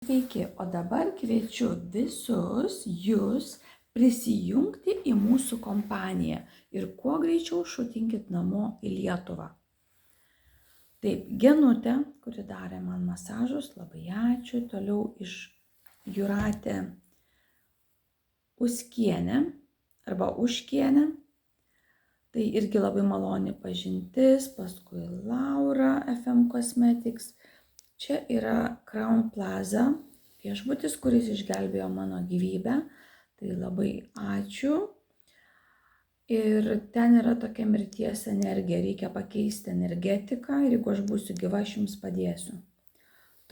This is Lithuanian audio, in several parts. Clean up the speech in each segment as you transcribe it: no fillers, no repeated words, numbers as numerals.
Sveiki, o dabar kviečiu visus jūs prisijungti į mūsų kompaniją ir kuo greičiau šutinkit namo į Lietuvą. Taip, Genutė, kuri darė man masažus, labai ačiū. Toliau iš Jūratė Uskienė arba Uškienė. Tai irgi labai maloni pažintis. Paskui Laura FM Cosmetics. Čia yra Crown Plaza viešbutis, kuris išgelbėjo mano gyvybę. Tai labai ačiū. Ir ten yra tokia mirties energija. Reikia pakeisti energetiką ir jeigu aš būsiu gyva, aš jums padėsiu.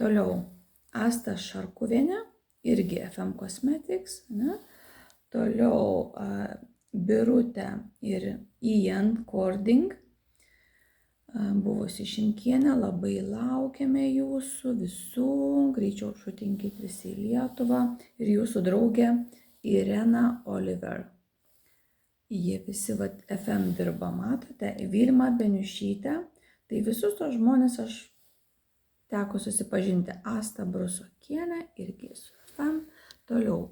Toliau Asta Šarkuvienė, irgi FM Cosmetics. Ne? Toliau Birutė ir Ian Cording. Buvusi Šimkienė, labai laukiame jūsų visų, greičiau šutinkit visi į Lietuvą ir jūsų draugė Irena Oliver. Jie visi FM dirba, matote, Vilma Beniušytė, tai visus tos žmonės aš teko susipažinti. Asta Brusokienė irgi su FM. Toliau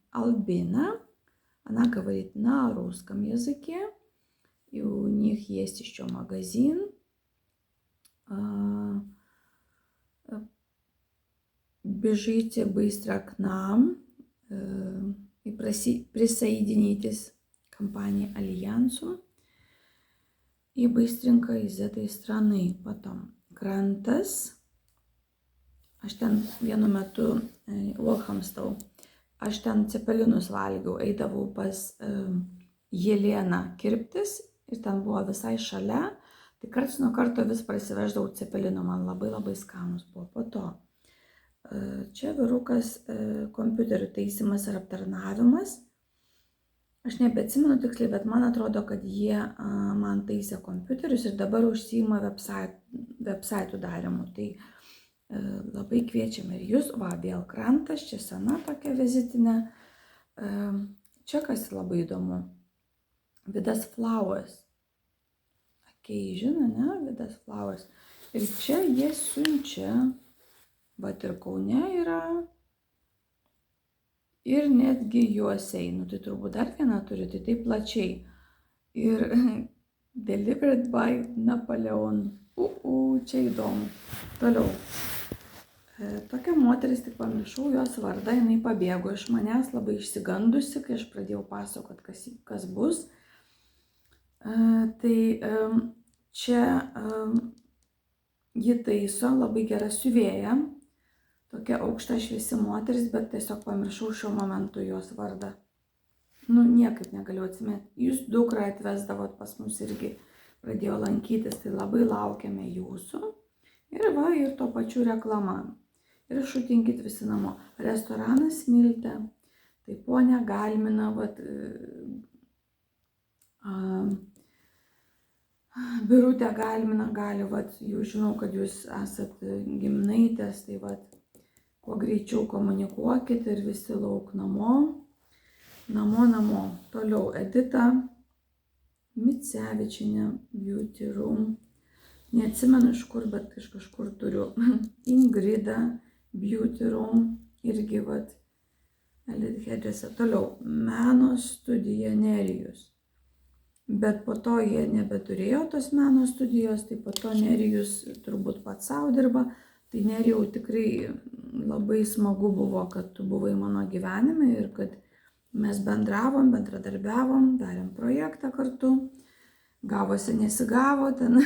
Albina, она говорит на русском языке. И у них есть еще магазин. Бежите быстро к нам и присоединитесь к компании Альянсу. И быстренько из этой страны. Потом Грантас. Aš ten vienu metu Walhamstau. Aš ten cepelinus valgiau, eidavau pas Jelieną kirptis. Ir ten buvo visai šalia, tai karts nuo karto vis prasiveždavau cepelinų, man labai skanus buvo. Po to čia vyrukas kompiuterių taisimas ir aptarnavimas. Aš nebeatsimenu tiksliai, bet man atrodo, kad jie man taisė kompiuterius ir dabar užsiima websaitų darymu. Tai labai kviečiame ir jūs. Va, vėl Krantas, čia sena tokia vizitinė. Čia kas labai įdomu. Vidas Flowers. Occasion, ne? Vidas Flowers. Ir čia jie siunčia, bet ir Kaune yra, ir netgi Juosei. Nu, tai turbūt dar vieną turi, tai taip plačiai. Ir delivered by Napoleon. Čia įdomu. Toliau. Tokia moteris, tik pamiršau jos vardą, jinai pabėgo iš manęs labai išsigandusi, kai aš pradėjau pasakot, kas bus. Tai čia ji taiso, labai gera siuvėja, tokia aukšta šviesi moteris, bet tiesiog pamiršau šiuo momentu jos vardą. Nu, niekaip negaliu atsiminti. Jūs dukrą atvesdavot pas mus irgi, pradėjo lankytis, tai labai laukiame jūsų. Ir va, ir to pačiu reklama. Ir šutinkit visi namo. Restoranas Smiltė, tai ponia Galmina, vat, Birutė Galmina gali, vat, jūs žinau, kad jūs esat giminaitės, tai vat, kuo greičiau komunikuokit ir visi lauk namo. Namo. Toliau Edita Micevičienė, Beauty Room. Neatsimenu iš kur, bet iš kažkur turiu. Ingrida, Beauty Room, irgi vat, Elithedėse. Toliau, Meno studija Nerijus. Bet po to jie nebeturėjo tos meno studijos, tai po to Nerijus turbūt pats savo dirba. Tai Nerijau tikrai labai smagu buvo, kad tu buvai mano gyvenime ir kad mes bendravom, bendradarbiavom, darėm projektą kartu. Gavosi, nesigavo, ten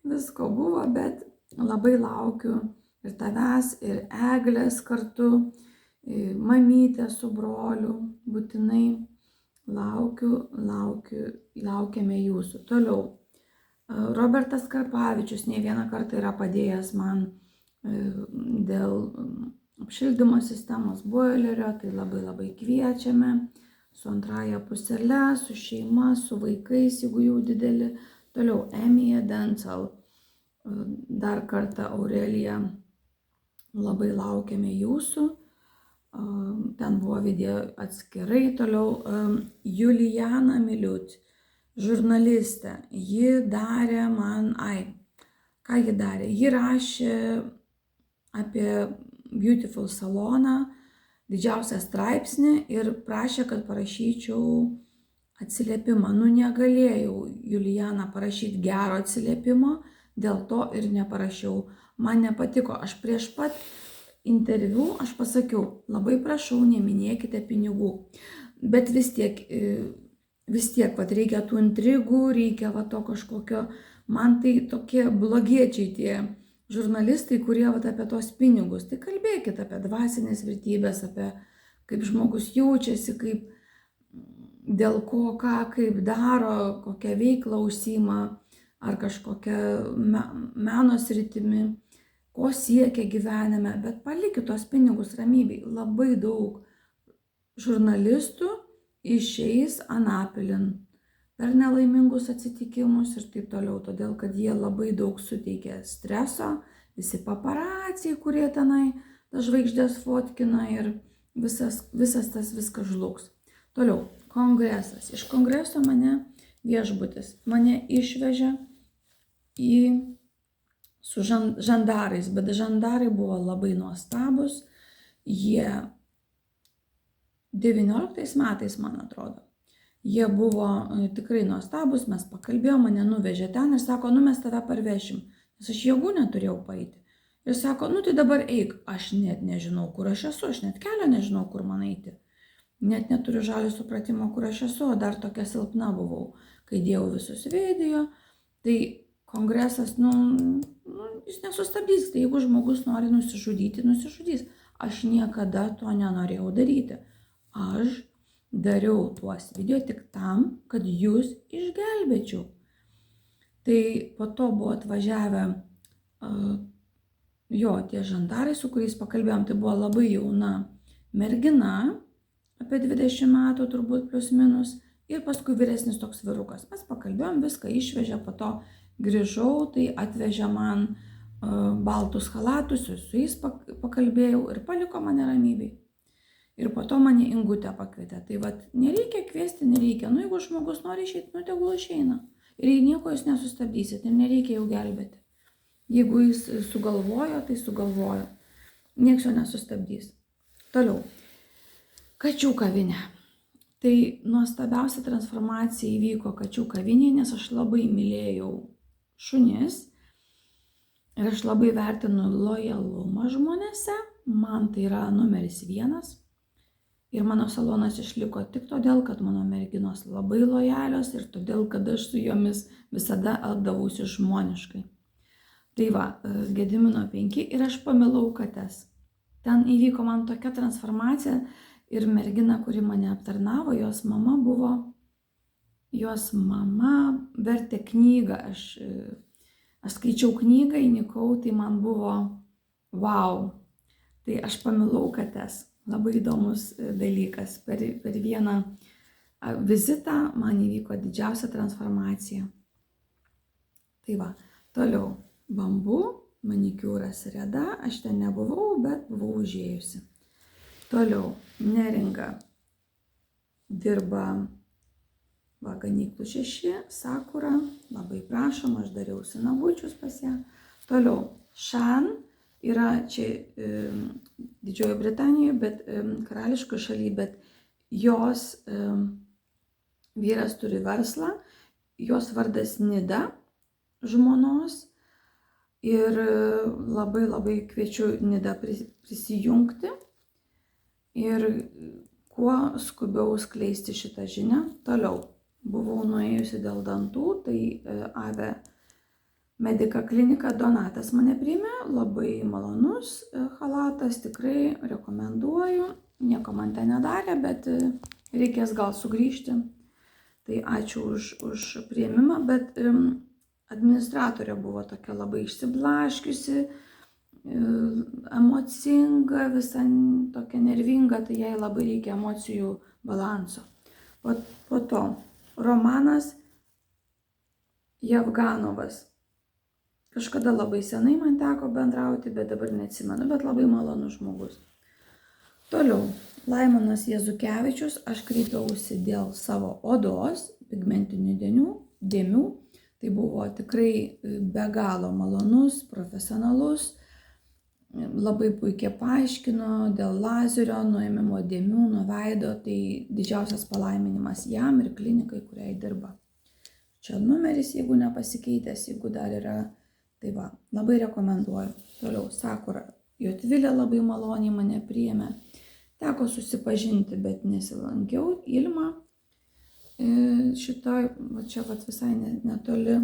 visko buvo, bet labai laukiu ir tavęs, ir Eglės kartu, mamytė su broliu, būtinai laukiame jūsų. Toliau, Robertas Karpavičius ne vieną kartą yra padėjęs man dėl apšildymo sistemos boilerio, tai labai kviečiame. Su antraja pusele, su šeima, su vaikais, jeigu jau dideli. Toliau, Emija Dental, dar kartą Aurelija, labai laukiame jūsų. Ten buvo video atskirai. Toliau, Julijana Miliut, žurnalistė, ji darė man, ką ji darė? Ji rašė apie Beautiful saloną didžiausią straipsnį ir prašė, kad parašyčiau atsiliepimą. Nu, negalėjau, Julijana, parašyti gero atsiliepimo, dėl to ir neparašiau. Man nepatiko. Aš prieš pat interviu aš pasakiau, labai prašau, neminėkite pinigų. Bet vis tiek, vat, reikia tų intrigų, reikia va to kažkokio, man tai tokie blogiečiai tie žurnalistai, kurie vat, apie tos pinigus. Tai kalbėkit apie dvasinės vertybės, apie kaip žmogus jaučiasi, kaip dėl ko, ką, kaip daro, kokią veiklą užsiima, ar kažkokią meno sritimi, ko siekia gyvenime, bet palikit tos pinigus ramybėj. Labai daug žurnalistų išeis anapilin per nelaimingus atsitikimus ir taip toliau, todėl kad jie labai daug suteikia streso, visi paparaciai, kurie tenai tas žvaigždės fotkina ir visas viskas žlugs. Toliau, kongresas. Iš kongreso mane viešbutis mane išvežė su žandarais, bet žandarai buvo labai nuostabus. Jie 19 metais, man atrodo, jie buvo tikrai nuostabus, mes pakalbėjome, mane nuvežė ten ir sako, nu mes tave parvešim, nes aš jėgų neturėjau paeiti. Ir sako, nu tai dabar eik, aš net nežinau, kur aš esu, aš net kelio nežinau, kur man eiti. Net neturiu žalio supratimo, kur aš esu, o dar tokia silpna buvau, kai dėjau visus video. Tai kongresas, jis nesustabdys, tai jeigu žmogus nori nusižudyti, nusižudys. Aš niekada to nenorėjau daryti. Aš dariau tuos video tik tam, kad jūs išgelbėčiau. Tai po to buvo atvažiavę tie žandarai, su kuriais pakalbėjom. Tai buvo labai jauna mergina, apie 20 metų turbūt plius minus, ir paskui vyresnis toks vyrukas. Mes pakalbėjom, viską išvežė, po to grįžau, tai atvežė man baltus chalatus, su jais pakalbėjau ir paliko mane ramybėj. Ir po to mane Ingutė pakvietė. Tai vat, nereikia kviesti, nereikia. Nu, jeigu žmogus nori išeiti, tegul išeina. Ir jei nieko jūs nesustabdysit, ir nereikia jau gelbėti. Jeigu jis sugalvojo, tai sugalvojo. Niekas jo nesustabdys. Toliau. Kačių kavinė. Tai nuostabiausia transformacija įvyko kačių kavinėje, nes aš labai mylėjau šunis. Ir aš labai vertinu lojalumą žmonėse. Man tai yra numeris 1. Ir mano salonas išliko tik todėl, kad mano merginos labai lojalios ir todėl, kad aš su jomis visada elgdavausi žmoniškai. Tai va, Gedimino 5 ir aš pamilau kates. Ten įvyko man tokia transformacija ir mergina, kuri mane aptarnavo, jos mama vertė knygą. Aš skaičiau knygą, įnikau, tai man buvo wow. Tai aš pamilau kates. Labai įdomus dalykas. Per vieną vizitą man įvyko didžiausia transformacija. Tai va, toliau. Bambu, manikiūras Reda. Aš ten nebuvau, bet buvau užėjusi. Toliau. Neringa dirba Ganyklų 6, Sakura. Labai prašom, aš dariausi nagučius pas ją. Toliau. Šan. Yra čia Didžiojo Britanijoje, bet karališkoje šalyje, bet jos vyras turi verslą, jos vardas Nida, žmonos, ir labai kviečiu Nidą prisijungti ir kuo skubiau skleisti šitą žinią. Toliau, buvau nuėjusi dėl dantų, tai Ave Medika klinika Donatas mane priėmė, labai malonus chalatas, tikrai rekomenduoju, nieko man ten nedarė, bet reikės gal sugrįžti. Tai ačiū už priėmimą, bet administratorė buvo tokia labai išsiblaškiusi, emocinga, visa tokia nervinga, tai jai labai reikia emocijų balanso. Po to Romanas Jevganovas. Kažkada labai senai man teko bendrauti, bet dabar neatsimenu, bet labai malonus žmogus. Toliau, Laimonas Jezukevičius, aš kreipiausi dėl savo odos, pigmentinių dėmių. Tai buvo tikrai be galo malonus, profesionalus, labai puikiai paaiškino dėl lazerio nuėmimo dėmių nuo veido, tai didžiausias palaiminimas jam ir klinikai, kuriai dirba. Čia numeris, jeigu nepasikeitęs, jeigu dar yra, tai va, labai rekomenduoju. Toliau, Sakura Jotvilė labai maloniai mane priėmė. Teko susipažinti, bet nesilankiau. Ilma šitoj, va čia va visai netoli.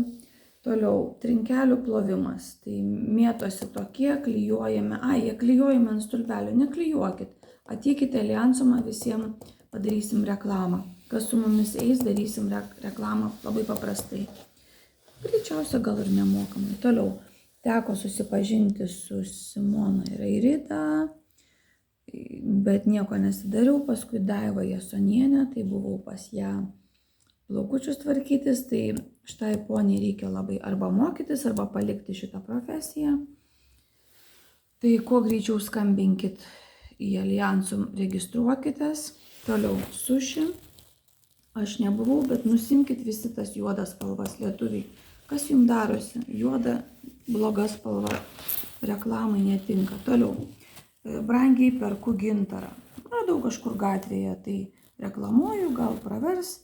Toliau, trinkelių plovimas. Tai mėtosi tokie, klijuojame. Jie klijuojame ant stulpelio. Neklijuokit. Ateikite Alijansumą, visiems padarysim reklamą. Kas su mumis eis, darysim reklamą labai paprastai. Greičiausia gal ir nemokamai. Toliau, teko susipažinti su Simona ir Airida, bet nieko nesidariau. Paskui Daiva Jasonienė, tai buvau pas ją plaukučius tvarkytis, tai štai poniai reikia labai arba mokytis, arba palikti šitą profesiją. Tai kuo greičiau skambinkit į Alijansum, registruokitės. Toliau, suši. Aš nebuvau, bet nusimkit visi tas juodas spalvas, lietuviai. Kas jums darosi? Juoda, bloga spalva, reklamai netinka. Toliau, brangiai perku gintarą. Radau kažkur gatvėje, tai reklamuoju, gal pravers.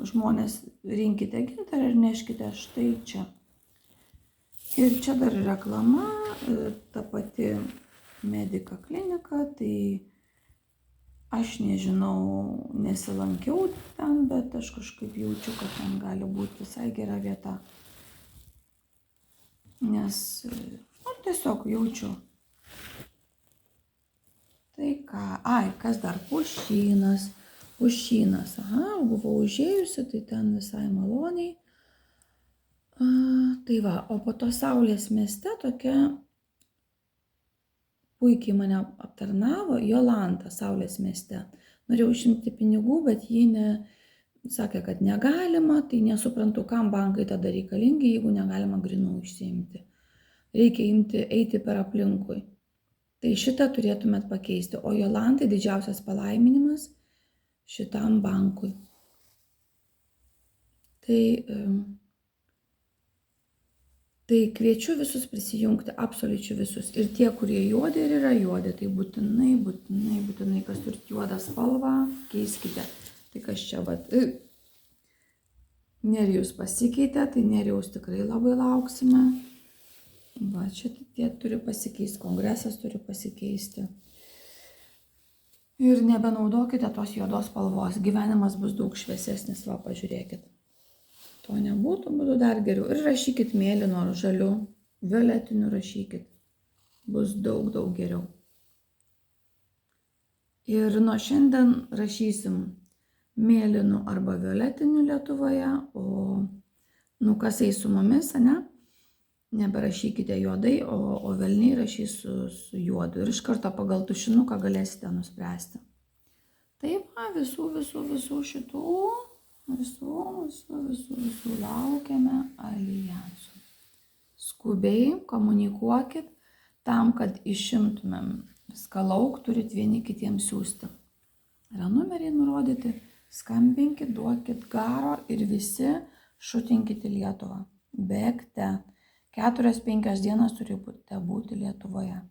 Žmonės, rinkite gintarą ir neškite štai čia. Ir čia dar reklama, ta pati Medika klinika, tai aš nežinau, nesilankiau ten, bet aš kažkaip jaučiu, kad ten gali būti visai gera vieta. Nes, tiesiog jaučiu. Tai ką, kas dar, pušynas. Pušynas, buvau užėjusi, tai ten visai maloniai. Tai va, o po to Saulės mieste tokia puikiai mane aptarnavo Jolanta Saulės mieste. Norėjau išimti pinigų, bet ji sakė, kad negalima, tai nesuprantu, kam bankai tada reikalingi, jeigu negalima grynų išsiimti. Reikia eiti per aplinkui. Tai šitą turėtumėt pakeisti, o Jolantai didžiausias palaiminimas šitam bankui. Tai kviečiu visus prisijungti, absoliučiai visus. Ir tie, kurie juodi ir yra juodi, tai būtinai, kas turit juodą spalvą, keiskite. Tai kas čia, Nerijus pasikeitė, tai Nerijaus tikrai labai lauksime. Va, čia tie turi pasikeisti, kongresas turi pasikeisti. Ir nebenaudokite tos juodos spalvos, gyvenimas bus daug šviesesnis, va, pažiūrėkit. To nebūtų, būtų dar geriau. Ir rašykit mėlynu ar žaliu, violetiniu rašykit. Bus daug geriau. Ir nuo šiandien rašysim mėlynu arba violetiniu Lietuvoje, o kas eis su mumis, neberašykite juodai, o velniai rašys su juodu. Ir iš karto pagal tušinuką galėsite nuspręsti. Taip, visų šitų, visų laukiame Alijansų. Skubiai komunikuokit tam, kad išimtumėm viską lauk, turit vieni kitiems siūsti. Yra numeriai nurodyti, skambinkit, duokit garo ir visi šutinkit į Lietuvą. Bėgte. 4-5 dienas turite būti Lietuvoje.